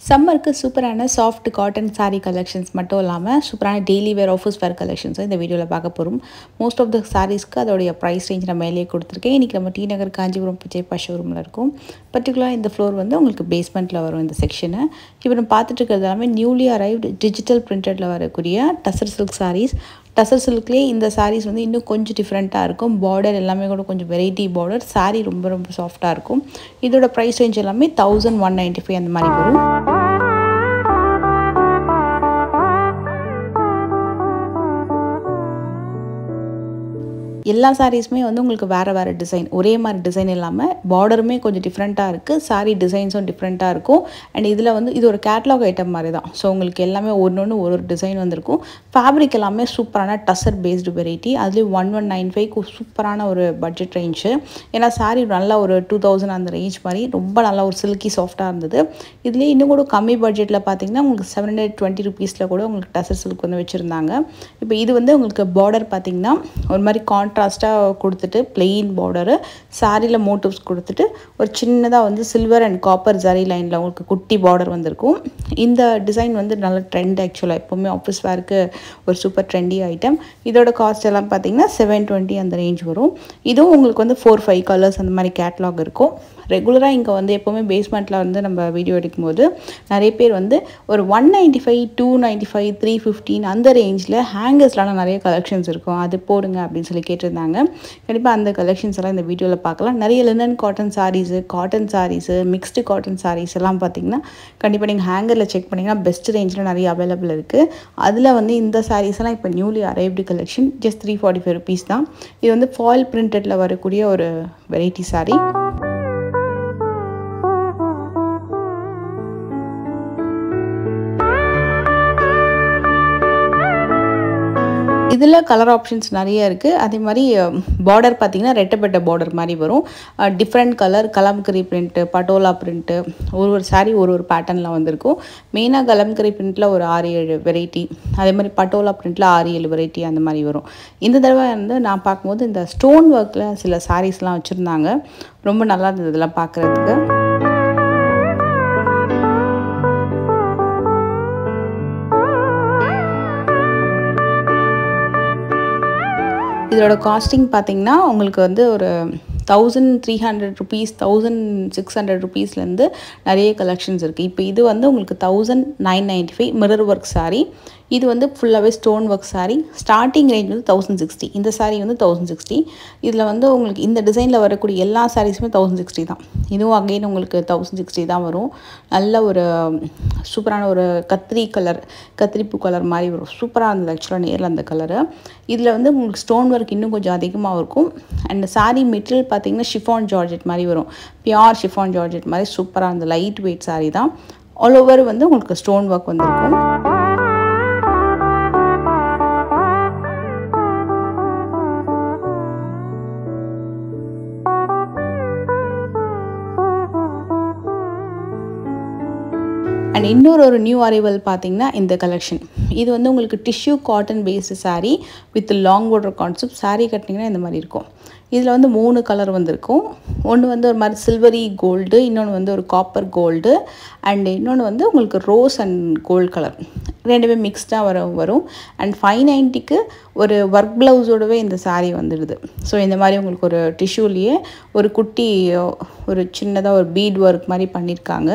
சம்மருக்கு சூப்பரான soft cotton saree collections மட்டும் இல்லாமல் சூப்பரான டெய்லி வேர் ஆஃபீஸ் வேர் கலெக்ஷன்ஸும் இந்த வீடியோவில் பார்க்க போகிறோம். மோஸ்ட் ஆஃப் த சாரீஸ்க்கு அதோடைய ப்ரைஸ் ரேஞ்ச் நான் மேலேயே கொடுத்துருக்கேன். இன்றைக்கி நம்ம டி நகர் காஞ்சிபுரம் பிச்சைப்பா ஷோரூமில் இருக்கும். பர்டிகுலராக இந்த ஃப்ளோர் வந்து உங்களுக்கு பேஸ்மெண்ட்டில் வரும் இந்த செக்ஷனு. இப்போ நம்ம பார்த்துட்டு இருக்கிறது எல்லாமே நியூலி அரைவ்டு டிஜிட்டல் பிரிண்டடில் வரக்கூடிய டசர் சில்க் சாரீஸ். டசர் சில்க்லேயே இந்த சாரீஸ் வந்து இன்னும் கொஞ்சம் டிஃப்ரெண்ட்டாக இருக்கும். பார்டர் எல்லாமே கூட கொஞ்சம் வெரைட்டி பார்டர். சாரீ ரொம்ப சாஃப்டாக இருக்கும். இதோட ப்ரைஸ் ரேஞ்ச் எல்லாமே 1195 அந்த மாதிரி வரும். எல்லா சாரீஸுமே வந்து உங்களுக்கு வேறு டிசைன், ஒரே மாதிரி டிசைன் இல்லாமல் பார்டருமே கொஞ்சம் டிஃப்ரெண்ட்டாக இருக்குது. சாரீ டிசைன்ஸும் டிஃப்ரெண்ட்டாக இருக்கும். அண்ட் இதில் வந்து இது ஒரு கேட்லாக் ஐட்டம் மாதிரி தான். ஸோ உங்களுக்கு எல்லாமே ஒன்று ஒரு டிசைன் வந்திருக்கும். ஃபேப்ரிக் எல்லாமே சூப்பரான டசர் பேஸ்டு வெரைட்டி. அதுலேயும் 1195 சூப்பரான ஒரு பட்ஜெட் ரேஞ்சு. ஏன்னா சாரீ நல்லா ஒரு 2000 அந்த ரேஞ்ச் மாதிரி ரொம்ப நல்லா ஒரு சில்கி சாஃப்டாக இருந்தது. இதுலேயே இன்னும் கூட கம்மி பட்ஜெட்டில் பார்த்தீங்கன்னா உங்களுக்கு 720 ருபீஸில் கூட உங்களுக்கு டசர் சில்க் வந்து வச்சுருந்தாங்க. இப்போ இது வந்து உங்களுக்கு பார்டர் பார்த்தீங்கன்னா ஒரு மாதிரி கான்ட்ராஸ்ட்டாக கொடுத்துட்டு பிளெயின் பார்டரு, சாரியில் மோட்டிவ்ஸ் கொடுத்துட்டு ஒரு சின்னதாக வந்து சில்வர் அண்ட் காப்பர் ஜரி லைனில் உங்களுக்கு குட்டி பார்டர் வந்திருக்கும். இந்த டிசைன் வந்து நல்ல ட்ரெண்ட். ஆக்சுவலாக எப்போவுமே ஆஃபீஸ் வேருக்கு ஒரு சூப்பர் ட்ரெண்டி ஐட்டம். இதோட காஸ்ட் எல்லாம் பார்த்தீங்கன்னா 720 அந்த ரேஞ்ச் வரும். இதுவும் உங்களுக்கு வந்து 4-5 கலர்ஸ் அந்த மாதிரி கேட்லாக் இருக்கும். ரெகுலராக இங்கே வந்து எப்போவுமே பேஸ்மெண்ட்டில் வந்து நம்ம வீடியோ எடுக்கும்போது நிறைய பேர் வந்து ஒரு 195, 295, 315 அந்த ரேஞ்சில் ஹேங்கர்ஸ்லாம் நிறைய கலெக்ஷன்ஸ் இருக்கும், அது போடுங்க அப்படின்னு சொல்லி கேட்டிருந்தாங்க. கண்டிப்பாக அந்த கலெக்ஷன்ஸ் எல்லாம் இந்த வீடியோவில் பார்க்கலாம். நிறைய linen cotton saris, mixed cotton saris எல்லாம் பார்த்தீங்கன்னா கண்டிப்பாக நீங்கள் ஹேங்கரில் செக் பண்ணிங்கன்னா பெஸ்ட் ரேஞ்சில் நிறைய அவைலபிள் இருக்குது. அதில் வந்து இந்த சாரீஸ் எல்லாம் இப்போ newly arrived collection. Just 345 rupees தான். இது வந்து ஃபாயில் பிரிண்டடில் வரக்கூடிய ஒரு வெரைட்டி சாரீ. இதில் கலர் ஆப்ஷன்ஸ் நிறைய இருக்குது. அதே மாதிரி பார்டர் பார்த்திங்கன்னா ரெட்டப்பட்ட பார்டர் மாதிரி வரும். Different colour, kalamkari print, patola print, ஒரு சாரீ ஒரு பேட்டர்னில் வந்திருக்கும். மெயினாக கலம்கரி பிரிண்ட்டில் ஒரு 6-7 வெரைட்டி, அதே மாதிரி பட்டோலா பிரிண்ட்டில் 6-7 வெரைட்டி அந்த மாதிரி வரும். இந்த தடவை வந்து நான் பார்க்கும்போது இந்த ஸ்டோன் ஒர்க்கில் சில சாரீஸ்லாம் வச்சுருந்தாங்க. ரொம்ப நல்லா இருந்தது இதெல்லாம் பார்க்குறதுக்கு. இதோட காஸ்டிங் பார்த்தீங்கன்னா உங்களுக்கு வந்து ஒரு 1300 ருபீஸ், 1600 ருபீஸ்லேருந்து நிறைய கலெக்ஷன்ஸ் இருக்குது. இப்போ இது வந்து உங்களுக்கு 1995 மிரர் ஒர்க் சாரீ. இது வந்து ஃபுல்லாகவே stone work sari. Starting range வந்து 1060. இந்த சாரீ வந்து 1060. இதில் வந்து உங்களுக்கு இந்த டிசைனில் வரக்கூடிய எல்லா சாரீஸுமே 1060 தான். இதுவும் அகெயின் உங்களுக்கு 1060 தான் வரும். நல்ல ஒரு சூப்பரான ஒரு கத்திரிப்பூ கலர் மாதிரி வரும். சூப்பராக இருந்தது ஆக்சுவலாக நேரில் அந்த கலரு. இதில் வந்து உங்களுக்கு ஸ்டோன் ஒர்க் இன்னும் கொஞ்சம் அதிகமாக இருக்கும். அண்ட் சாரீ மெட்டீரியல் பார்த்தீங்கன்னா ஷிஃபான் ஜார்ஜெட் மாதிரி வரும். பியூர் ஷிஃபான் ஜார்ஜெட் மாதிரி சூப்பராக இருந்த லைட் வெயிட் சாரீ தான். ஆல் ஓவர் வந்து உங்களுக்கு ஸ்டோன் ஒர்க் வந்திருக்கும். அண்ட் இன்னொரு நியூ அரைவல் பார்த்தீங்கன்னா இந்த கலெக்ஷன். இது வந்து உங்களுக்கு tissue cotton based saree with long border concept. Saree கட்டினீங்கன்னா இந்த மாதிரி இருக்கும். இதில் வந்து 3 கலர் வந்திருக்கும். ஒன்று வந்து ஒரு மாதிரி சில்வரி கோல்டு, இன்னொன்று வந்து ஒரு காப்பர் கோல்டு, அண்ட் இன்னொன்று வந்து உங்களுக்கு ரோஸ் அண்ட் கோல்டு கலர். ரெண்டுமே மிக்ஸ்டாக வரும். அண்ட் 590க்கு ஒரு ஒர்க் ப்ளவுஸோடவே இந்த சாரீ வந்துடுது. ஸோ இந்த மாதிரி உங்களுக்கு ஒரு டிஷ்யூலேயே ஒரு குட்டி ஒரு சின்னதாக ஒரு பீட் ஒர்க் மாதிரி பண்ணியிருக்காங்க.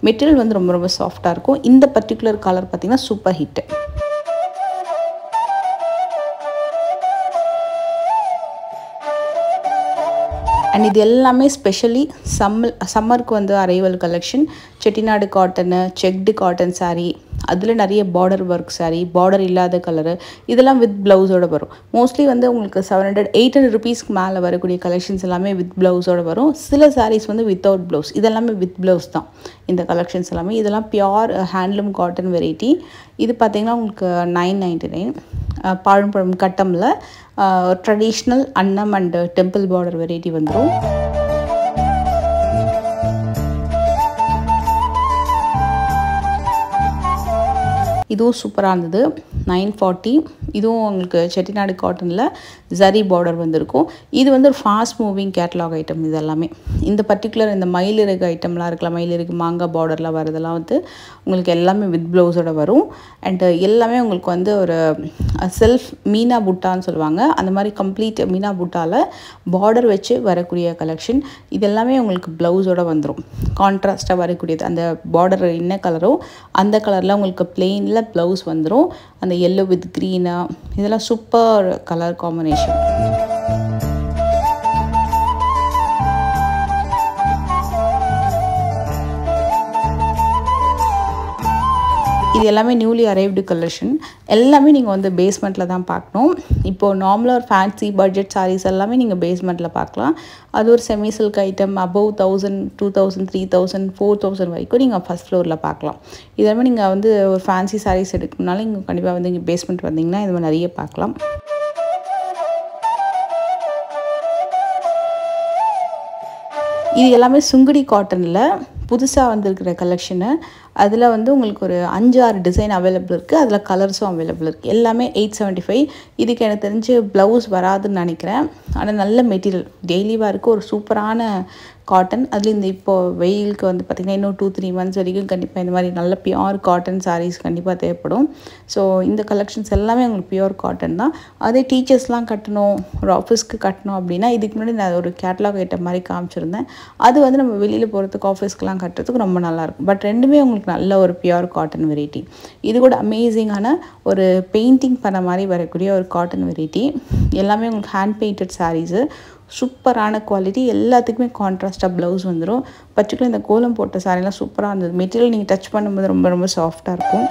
மெட்டீரியல் வந்து ரொம்ப சாஃப்டாக இருக்கும். இந்த பர்டிகுலர் கலர் பார்த்திங்கன்னா சூப்பர் ஹிட்டு. அண்ட் இது எல்லாமே ஸ்பெஷலி சம்மருக்கு வந்து arrival collection. Chettinad cotton, checked cotton sari, அதில் நிறைய பார்டர் ஒர்க் சாரீ, பார்டர் இல்லாத கலரு, இதெல்லாம் வித் ப்ளவுஸோடு வரும். மோஸ்ட்லி வந்து உங்களுக்கு 700-800 ருபீஸ்க்கு மேலே வரக்கூடிய கலெக்ஷன்ஸ் எல்லாமே வித் ப்ளவுஸோடு வரும். சில சாரீஸ் வந்து வித்தவுட் ப்ளவுஸ். இதெல்லாமே வித் ப்ளவுஸ் தான் இந்த கலெக்ஷன்ஸ் எல்லாமே. இதெல்லாம் பியோர் ஹேண்ட்லூம் காட்டன் வெரைட்டி. இது பார்த்திங்கன்னா உங்களுக்கு 999. பழம் கட்டமில் ட்ரெடிஷ்னல் அன்னம் அண்ட் டெம்பிள் பார்டர் வெரைட்டி வந்துடும். இதுவும் சூப்பராக இருந்தது. 940. இதுவும் உங்களுக்கு செட்டிநாடு காட்டனில் ஜரி பார்டர் வந்திருக்கும். இது வந்து ஒரு ஃபாஸ்ட் மூவிங் கேட்லாக் ஐட்டம். இது எல்லாமே இந்த பர்டிகுலர் இந்த மயிலிறகு ஐட்டம்லாம் இருக்கலாம், மயிலிறகு மாங்காய் பார்டரில் வரதெல்லாம் வந்து உங்களுக்கு எல்லாமே வித் ப்ளவுஸோட வரும். அண்டு எல்லாமே உங்களுக்கு வந்து ஒரு செல்ஃப் மீனா புட்டான்னு சொல்லுவாங்க, அந்த மாதிரி கம்ப்ளீட் மீனா புட்டாவில் பார்டர் வச்சு வரக்கூடிய கலெக்ஷன். இது எல்லாமே உங்களுக்கு ப்ளவுஸோட வந்துடும், கான்ட்ராஸ்ட்டாக வரக்கூடியது. அந்த பார்டர் என்ன கலரோ அந்த கலரில் உங்களுக்கு பிளெயினில் ப்ளவுஸ் வந்துடும். அந்த எல்லோ வித் க்ரீனா இதெல்லாம் சூப்பர் கலர் காம்பினேஷன். இது எல்லாமே நியூலி அரைவ்டு கலெக்ஷன். எல்லாமே நீங்கள் வந்து பேஸ்மெண்ட்டில் தான் பார்க்கணும். இப்போது நார்மலாக ஒரு ஃபேன்சி பட்ஜெட் சாரீஸ் எல்லாமே நீங்கள் பேஸ்மெண்ட்டில் பார்க்கலாம். அது ஒரு செமி சில்க் ஐட்டம் அபவ் 1000, 2000, 3000, 4000 வரைக்கும் நீங்கள் ஃபஸ்ட் ஃப்ளோரில் பார்க்கலாம். இதே நீங்கள் வந்து ஒரு ஃபேன்சி சாரீஸ் எடுக்கணும்னாலும் நீங்கள் கண்டிப்பாக வந்து இங்கே பேஸ்மெண்ட் வந்தீங்கன்னா இது மாதிரி நிறைய பார்க்கலாம். இது எல்லாமே சுங்குடி காட்டனில் புதுசாக வந்திருக்கிற கலெக்ஷனு. அதில் வந்து உங்களுக்கு ஒரு 5-6 டிசைன் அவைலபிள் இருக்குது. அதில் கலர்ஸும் அவைலபிள் இருக்குது. எல்லாமே 875. இதுக்கு எனக்கு தெரிஞ்சு ப்ளவுஸ் வராதுன்னு நினைக்கிறேன். ஆனால் நல்ல மெட்டீரியல், டெய்லி வேருக்கு ஒரு சூப்பரான காட்டன். அதில் இந்த இப்போது வெயிலுக்கு வந்து பார்த்திங்கன்னா இன்னும் 2-3 மந்த்ஸ் வரைக்கும் கண்டிப்பாக இந்த மாதிரி நல்ல பியோர் காட்டன் சாரீஸ் கண்டிப்பாக தேவைப்படும். ஸோ இந்த கலெக்ஷன்ஸ் எல்லாமே உங்களுக்கு பியோர் காட்டன் தான். அதே டீச்சர்ஸ்லாம் கட்டணும், ஒரு ஆஃபீஸ்க்கு கட்டணும் அப்படின்னா இதுக்கு முன்னாடி நான் ஒரு கேட்லாக் ஐட்டம் மாதிரி காமிச்சிருந்தேன். அது வந்து நம்ம வெளியில் போகிறதுக்கு ஆஃபீஸ்க்கெலாம் கட்டுறதுக்கு ரொம்ப நல்லாயிருக்கும். பட் ரெண்டுமே உங்களுக்கு நல்ல ஒரு பியோர் காட்டன் வெரைட்டி. இது கூட அமேசிங்கான ஒரு பெயிண்டிங் பண்ண மாதிரி வரக்கூடிய ஒரு காட்டன் வெரைட்டி. எல்லாமே உங்களுக்கு ஹேண்ட் பெயிண்டட் சாரீஸு, சூப்பரான குவாலிட்டி. எல்லாத்துக்குமே கான்ட்ராஸ்ட்டாக ப்ளவுஸ் வந்துடும். பர்டிகுலர் இந்த கோலம் போட்ட சாரீலாம் சூப்பராக இருந்தது. மெட்டீரியல் நீங்கள் டச் பண்ணும்போது ரொம்ப ரொம்ப சாஃப்டாக இருக்கும்.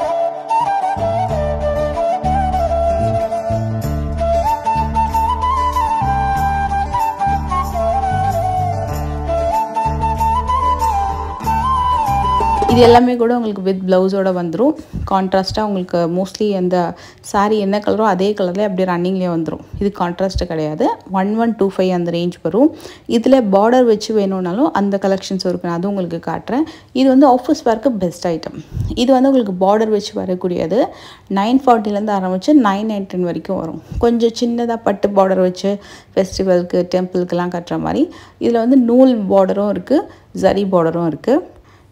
இது எல்லாமே கூட உங்களுக்கு வித் ப்ளவுஸோட வந்துடும். கான்ட்ராஸ்ட்டாக உங்களுக்கு மோஸ்ட்லி அந்த சாரீ என்ன கலரோ அதே கலரில் அப்படியே ரன்னிங்லேயே வந்துடும். இது கான்ட்ராஸ்ட்டு கிடையாது. 1125 அந்த ரேஞ்ச் வரும். இதில் பார்டர் வச்சு வேணும்னாலும் அந்த கலெக்ஷன்ஸ் இருக்குது, அதுவும் உங்களுக்கு காட்டுறேன். இது வந்து ஆஃபீஸ் வேர்க்கு பெஸ்ட் ஐட்டம். இது வந்து உங்களுக்கு பார்டர் வச்சு வரக்கூடியது. 940 ஆரம்பித்து 910 வரைக்கும் வரும். கொஞ்சம் சின்னதாக பட்டு பார்டர் வச்சு ஃபெஸ்டிவலுக்கு டெம்பிளுக்கெல்லாம் கட்டுற மாதிரி. இதில் வந்து நூல் பார்டரும் இருக்குது, ஜரி பார்டரும் இருக்குது.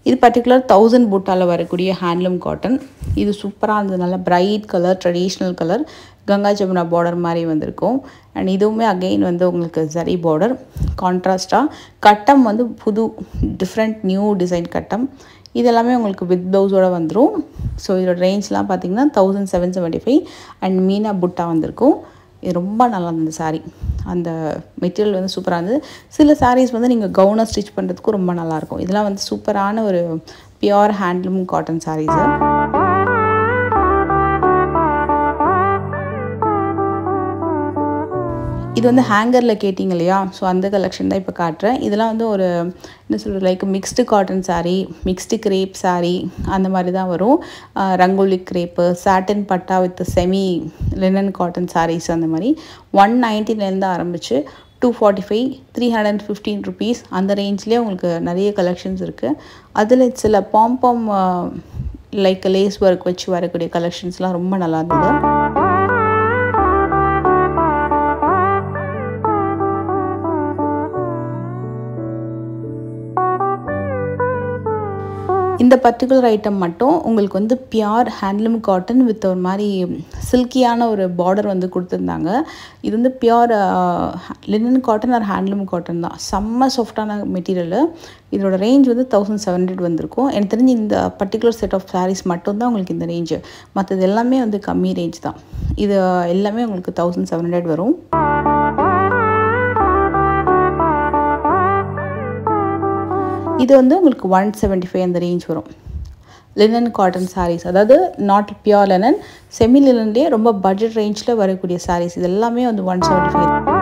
இது பர்டிகுலர் 1000 பூட்டாவில் வரக்கூடிய ஹேண்ட்லூம் காட்டன். இது சூப்பராக இருந்தது. நல்லா bright colour, traditional colour, Ganga Jamuna border மாதிரி வந்திருக்கும். அண்ட் இதுவுமே அகெயின் வந்து உங்களுக்கு ஜரி பார்டர் கான்ட்ராஸ்ட்டாக. கட்டம் வந்து புது டிஃப்ரெண்ட் நியூ டிசைன் கட்டம். இதெல்லாமே உங்களுக்கு வித் ப்ளவுஸோடு வந்துடும். ஸோ இதோட ரேஞ்ச்லாம் பார்த்திங்கன்னா 1775 அண்ட் மீனா புட்டா வந்திருக்கும். இது ரொம்ப நல்லா இருந்தது சாரீ. அந்த மெட்டீரியல் வந்து சூப்பராக இருந்தது. சில சாரீஸ் வந்து நீங்கள் கவுனாக ஸ்டிச் பண்ணுறதுக்கும் ரொம்ப நல்லாயிருக்கும். இதெல்லாம் வந்து சூப்பரான ஒரு பியோர் ஹேண்ட்லூம் காட்டன் சாரீஸு. இது வந்து ஹேங்கரில் கேட்டிங்க இல்லையா, ஸோ அந்த கலெக்ஷன் தான் இப்போ காட்டுறேன். இதெல்லாம் வந்து ஒரு என்ன சொல்கிறது, like mixed cotton sari, mixed crepe sari அந்த மாதிரி தான் வரும். ரங்கோலி கிரேப்பு, சாட்டின் பட்டா with semi linen cotton saris அந்த மாதிரி 190 ஆரம்பித்து 245, 315 ருபீஸ் அந்த ரேஞ்ச்லேயே உங்களுக்கு நிறைய கலெக்ஷன்ஸ் இருக்குது. அதில் சில பாம் லைக் லேஸ் ஒர்க் வச்சு வரக்கூடிய கலெக்ஷன்ஸ்லாம் ரொம்ப நல்லா இருந்தது. இந்த பர்டிகுலர் ஐட்டம் மட்டும் உங்களுக்கு வந்து பியோர் ஹேண்ட்லூம் காட்டன் வித் ஒரு மாதிரி சில்கியான ஒரு பார்டர் வந்து கொடுத்துருந்தாங்க. இது வந்து pure linen cotton or handloom cotton தான். செம்ம சாஃப்டான மெட்டீரியலு. இதோட ரேஞ்ச் வந்து 1700 வந்திருக்கும். எனக்கு தெரிஞ்சு இந்த பர்டிகுலர் செட் ஆஃப் சாரீஸ் மட்டும்தான் உங்களுக்கு இந்த ரேஞ்சு. மற்றது எல்லாமே வந்து கம்மி ரேஞ்ச் தான். இது எல்லாமே உங்களுக்கு 1700 வரும். இது வந்து உங்களுக்கு 175 அந்த ரேஞ்ச் வரும். லினன் காட்டன் சாரீஸ், அதாவது நாட் பியோர் லினன், செமி லினன்லேயே ரொம்ப பட்ஜெட் ரேஞ்சில் வரக்கூடிய சாரீஸ் இது எல்லாமே வந்து 175.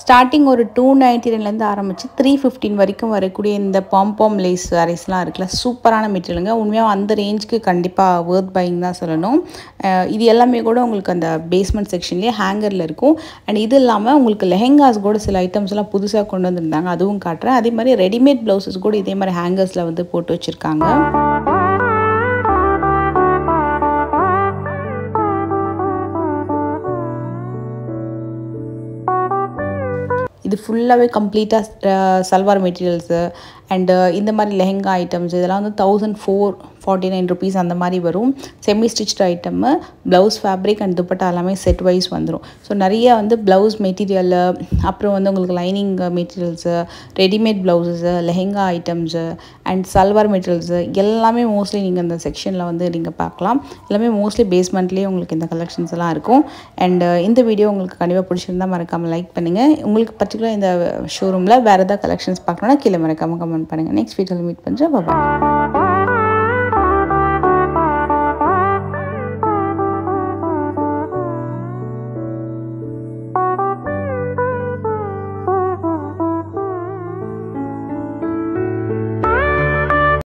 ஸ்டார்டிங் ஒரு 299லேருந்து ஆரம்பித்து 315 வரைக்கும் வரக்கூடிய இந்த பாம் லேஸ் சாரீஸ்லாம் இருக்குல்ல, சூப்பரான மெட்டீரியலுங்க. உண்மையாக அந்த ரேஞ்சுக்கு கண்டிப்பாக வொர்த் பையிங் தான் சொல்லணும். இது எல்லாமே கூட உங்களுக்கு அந்த பேஸ்மெண்ட் செக்ஷன்லேயே ஹேங்கரில் இருக்கும். அண்ட் இது இல்லாமல் உங்களுக்கு லெஹெங்காஸ் கூட சில ஐட்டம்ஸ்லாம் புதுசாக கொண்டு வந்திருந்தாங்க, அதுவும் காட்டுறேன். அதே மாதிரி ரெடிமேட் ப்ளவுசஸ் கூட இதே மாதிரி ஹேங்கர்ஸில் வந்து போட்டு வச்சுருக்காங்க. இது ஃபுல்லாகவே கம்ப்ளீட்டாக சல்வார் மெட்டீரியல்ஸு அண்டு இந்த மாதிரி லெஹெங்கா ஐட்டம்ஸ் இதெல்லாம் வந்து 1449 ருபீஸ் அந்த மாதிரி வரும். Semi stitched item, blouse fabric and dupatta எல்லாமே செட் வைஸ் வந்துடும். ஸோ நிறைய வந்து ப்ளவுஸ் மெட்டீரியலு, அப்புறம் வந்து உங்களுக்கு lining materials, readymade blouses, lehenga items and salwar materials எல்லாமே மோஸ்ட்லி நீங்கள் இந்த செக்ஷனில் வந்து நீங்கள் பார்க்கலாம். எல்லாமே மோஸ்ட்லி பேஸ்மெண்ட்லேயே உங்களுக்கு இந்த கலெக்ஷன்ஸ் எல்லாம் இருக்கும். அண்டு இந்த வீடியோ உங்களுக்கு கண்டிப்பாக பிடிச்சிருந்தா மறக்காமல் லைக் பண்ணுங்கள். உங்களுக்கு பர்டிகுலர் இந்த ஷோரூமில் வேறு ஏதாவது கலெக்ஷன்ஸ் பார்க்கணுன்னா கீழே மறக்காமல் கமெண்ட் பண்ணுங்கள். நெக்ஸ்ட் வீடியோவில் மீட் பண்ணுறேன். பாய்.